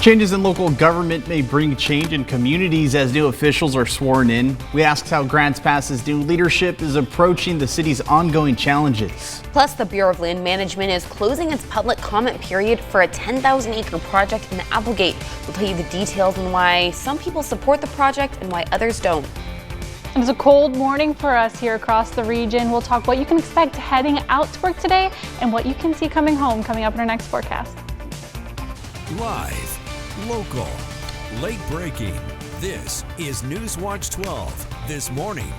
Changes in local government may bring change in communities as new officials are sworn in. We asked how Grants Pass's new leadership is approaching the city's ongoing challenges. Plus, the Bureau of Land Management is closing its public comment period for a 10,000-acre project in Applegate. We'll tell you the details on why some people support the project and why others don't. It's a cold morning for us here across the region. We'll talk what you can expect heading out to work today and what you can see coming home coming up in our next forecast. Live, local, late breaking. This is NewsWatch 12 this morning.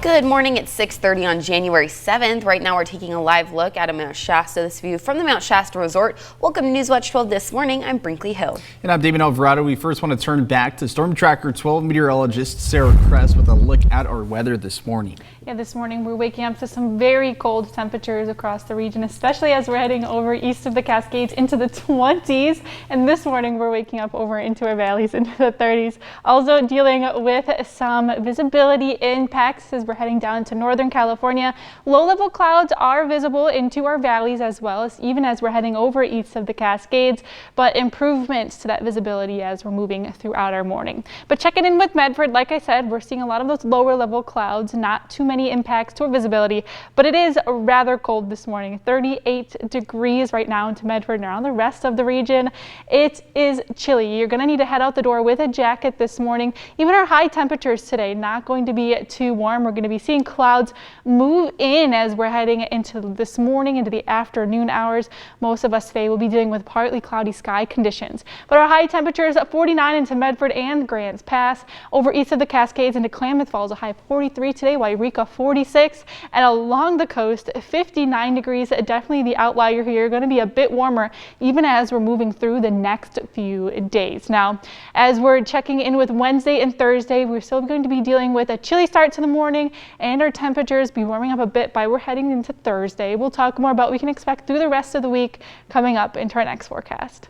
Good morning. It's 6:30 on January 7th. Right now we're taking a live look at Mount Shasta. This view from the Mount Shasta Resort. Welcome to NewsWatch 12 this morning. I'm Brinkley Hill. And I'm David Alvarado. We first want to turn back to Storm Tracker 12 meteorologist Sarah Kress with a look at our weather this morning. Yeah, this morning we're waking up to some very cold temperatures across the region, especially as we're heading over east of the Cascades into the 20s. And this morning we're waking up over into our valleys into the 30s. Also dealing with some visibility impacts as we're heading down to Northern California. Low-level clouds are visible into our valleys as well as even as we're heading over east of the Cascades, but improvements to that visibility as we're moving throughout our morning. But checking in with Medford, like I said, we're seeing a lot of those lower level clouds, not too many impacts to our visibility, but it is rather cold this morning. 38 degrees right now into Medford and around the rest of the region. It is chilly. You're going to need to head out the door with a jacket this morning. Even our high temperatures today, not going to be too warm. We're going to be seeing clouds move in as we're heading into this morning, into the afternoon hours. Most of us today will be dealing with partly cloudy sky conditions. But our high temperatures at 49 into Medford and Grants Pass, over east of the Cascades into Klamath Falls, a high of 43 today, Wairika 46, and along the coast 59 degrees. Definitely the outlier here, going to be a bit warmer even as we're moving through the next few days. Now, as we're checking in with Wednesday and Thursday, we're still going to be dealing with a chilly start to the morning and our temperatures be warming up a bit by we're heading into Thursday. We'll talk more about what we can expect through the rest of the week coming up into our next forecast.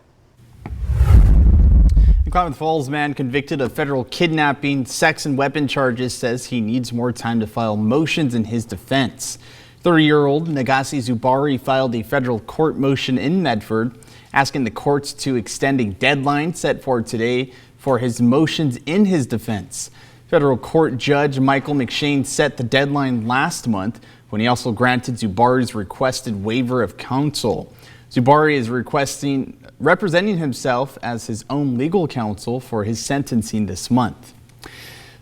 The Klamath Falls man convicted of federal kidnapping, sex and weapon charges says he needs more time to file motions in his defense. 30-year-old Nagasi Zubari filed a federal court motion in Medford asking the courts to extend a deadline set for today for his motions in his defense. Federal court judge Michael McShane set the deadline last month when he also granted Zubari's requested waiver of counsel. Zubari is representing himself as his own legal counsel for his sentencing this month.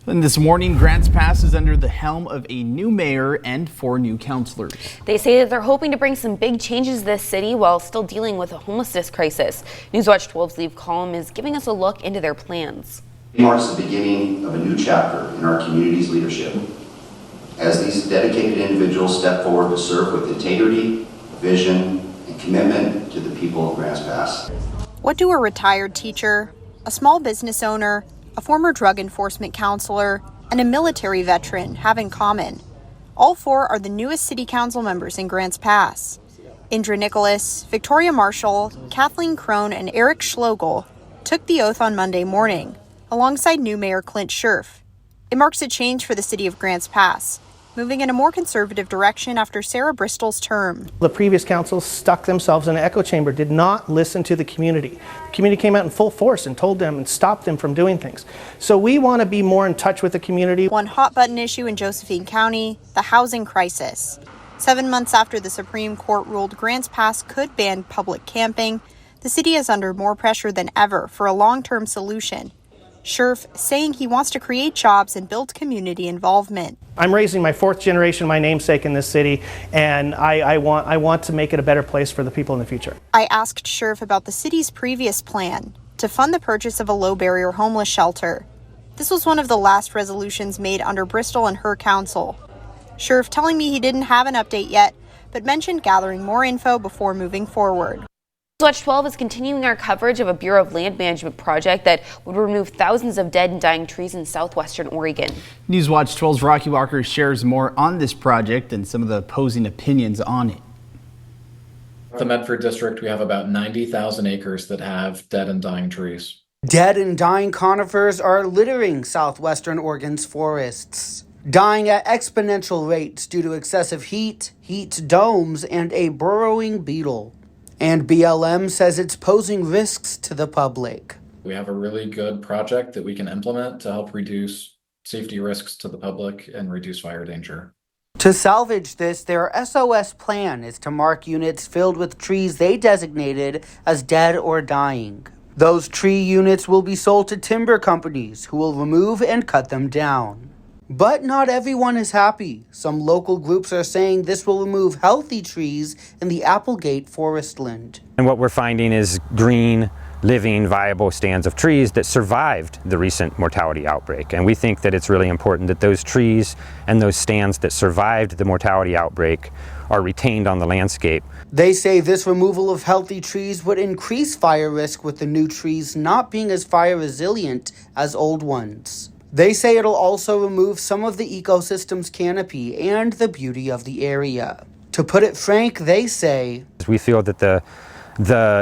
And this morning, Grants Pass is under the helm of a new mayor and 4 new councilors. They say that they're hoping to bring some big changes to this city while still dealing with a homelessness crisis. NewsWatch 12's Leave column is giving us a look into their plans. It marks the beginning of a new chapter in our community's leadership as these dedicated individuals step forward to serve with integrity, vision, and commitment to the people of Grants Pass. What do a retired teacher, a small business owner, a former drug enforcement counselor, and a military veteran have in common? All 4 are the newest city council members in Grants Pass. Indra Nicholas, Victoria Marshall, Kathleen Crone, and Eric Schlogel took the oath on Monday morning, alongside new Mayor Clint Scherf. It marks a change for the city of Grants Pass, moving in a more conservative direction after Sarah Bristol's term. The previous council stuck themselves in an echo chamber, did not listen to the community. The community came out in full force and told them and stopped them from doing things. So we want to be more in touch with the community. One hot button issue in Josephine County, the housing crisis. 7 months after the Supreme Court ruled Grants Pass could ban public camping, the city is under more pressure than ever for a long-term solution. Scherf saying he wants to create jobs and build community involvement. I'm raising my 4th generation, my namesake in this city, and I want to make it a better place for the people in the future. I asked Scherf about the city's previous plan to fund the purchase of a low-barrier homeless shelter. This was one of the last resolutions made under Bristol and her council. Scherf telling me he didn't have an update yet, but mentioned gathering more info before moving forward. NewsWatch 12 is continuing our coverage of a Bureau of Land Management project that would remove thousands of dead and dying trees in southwestern Oregon. NewsWatch 12's Rocky Walker shares more on this project and some of the opposing opinions on it. The Medford district, we have about 90,000 acres that have dead and dying trees. Dead and dying conifers are littering southwestern Oregon's forests, dying at exponential rates due to excessive heat, heat domes, and a burrowing beetle. And BLM says it's posing risks to the public. We have a really good project that we can implement to help reduce safety risks to the public and reduce fire danger. To salvage this, their SOS plan is to mark units filled with trees they designated as dead or dying. Those tree units will be sold to timber companies who will remove and cut them down. But not everyone is happy. Some local groups are saying this will remove healthy trees in the Applegate forestland. And what we're finding is green, living, viable stands of trees that survived the recent mortality outbreak. And we think that it's really important that those trees and those stands that survived the mortality outbreak are retained on the landscape. They say this removal of healthy trees would increase fire risk, with the new trees not being as fire resilient as old ones. They say it'll also remove some of the ecosystem's canopy and the beauty of the area. To put it frank, they say, we feel that the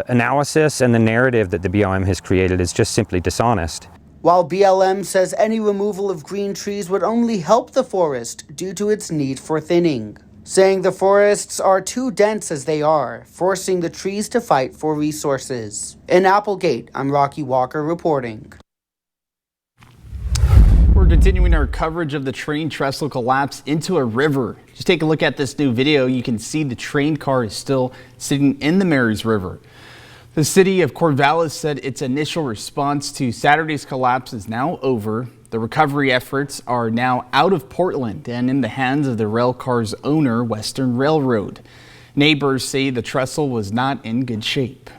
analysis and the narrative that the BLM has created is just simply dishonest. While BLM says any removal of green trees would only help the forest due to its need for thinning, saying the forests are too dense as they are, forcing the trees to fight for resources. In Applegate, I'm Rocky Walker reporting. We're continuing our coverage of the train trestle collapse into a river. Just take a look at this new video. You can see the train car is still sitting in the Marys River. The city of Corvallis said its initial response to Saturday's collapse is now over. The recovery efforts are now out of Portland and in the hands of the rail car's owner, Western Railroad. Neighbors say the trestle was not in good shape.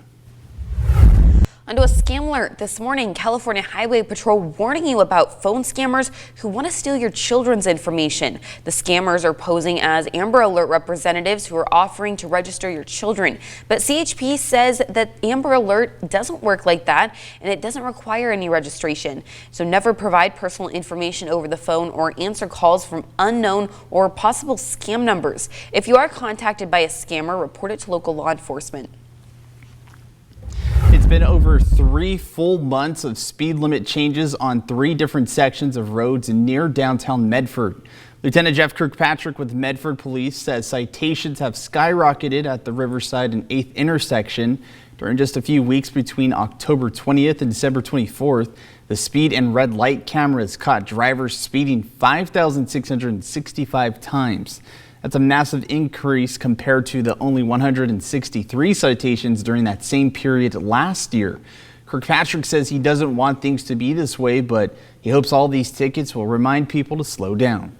Onto a scam alert this morning. California Highway Patrol warning you about phone scammers who want to steal your children's information. The scammers are posing as Amber Alert representatives who are offering to register your children. But CHP says that Amber Alert doesn't work like that and it doesn't require any registration. So never provide personal information over the phone or answer calls from unknown or possible scam numbers. If you are contacted by a scammer, report it to local law enforcement. It's been over 3 full months of speed limit changes on 3 different sections of roads near downtown Medford. Lieutenant Jeff Kirkpatrick with Medford Police says citations have skyrocketed at the Riverside and 8th intersection. During just a few weeks between October 20th and December 24th, the speed and red light cameras caught drivers speeding 5,665 times. That's a massive increase compared to the only 163 citations during that same period last year. Kirkpatrick says he doesn't want things to be this way, but he hopes all these tickets will remind people to slow down.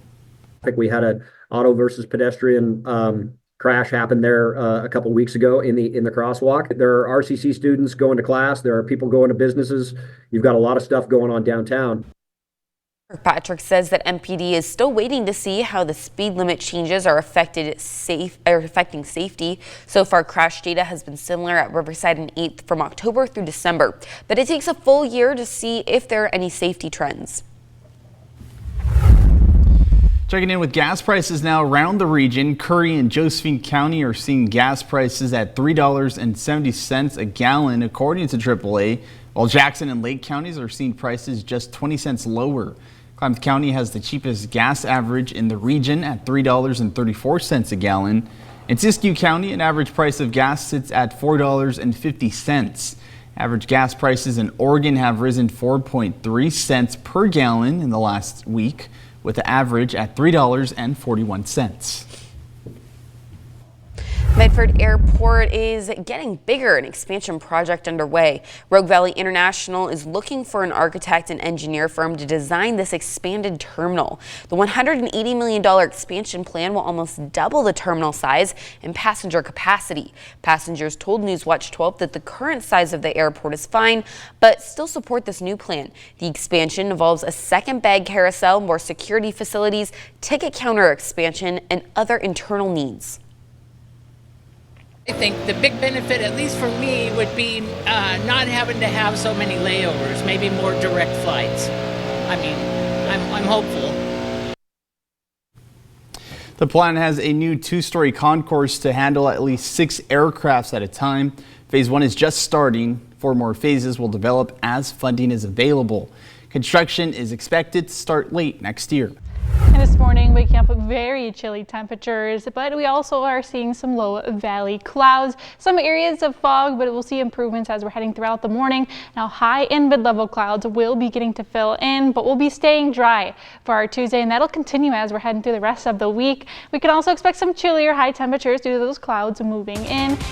I think we had an auto versus pedestrian crash happen there a couple weeks ago in the crosswalk. There are RCC students going to class. There are people going to businesses. You've got a lot of stuff going on downtown. Kirkpatrick says that MPD is still waiting to see how the speed limit changes are affecting safety. So far, crash data has been similar at Riverside and 8th from October through December, but it takes a full year to see if there are any safety trends. Checking in with gas prices now around the region. Curry and Josephine County are seeing gas prices at $3.70 a gallon, according to AAA, while Jackson and Lake counties are seeing prices just 20 cents lower. Klamath County has the cheapest gas average in the region at $3.34 a gallon. In Siskiyou County, an average price of gas sits at $4.50. Average gas prices in Oregon have risen 4.3 cents per gallon in the last week, with the average at $3.41. Medford Airport is getting bigger, an expansion project underway. Rogue Valley International is looking for an architect and engineer firm to design this expanded terminal. The $180 million expansion plan will almost double the terminal size and passenger capacity. Passengers told NewsWatch 12 that the current size of the airport is fine, but still support this new plan. The expansion involves a second bag carousel, more security facilities, ticket counter expansion, and other internal needs. I think the big benefit, at least for me, would be not having to have so many layovers, maybe more direct flights. I mean, I'm hopeful. The plan has a new 2-story concourse to handle at least 6 aircrafts at a time. Phase 1 is just starting. 4 more phases will develop as funding is available. Construction is expected to start late next year. And this morning, waking up with very chilly temperatures, but we also are seeing some low valley clouds. Some areas of fog, but we'll see improvements as we're heading throughout the morning. Now, high and mid-level clouds will be getting to fill in, but we'll be staying dry for our Tuesday, and that'll continue as we're heading through the rest of the week. We can also expect some chillier high temperatures due to those clouds moving in.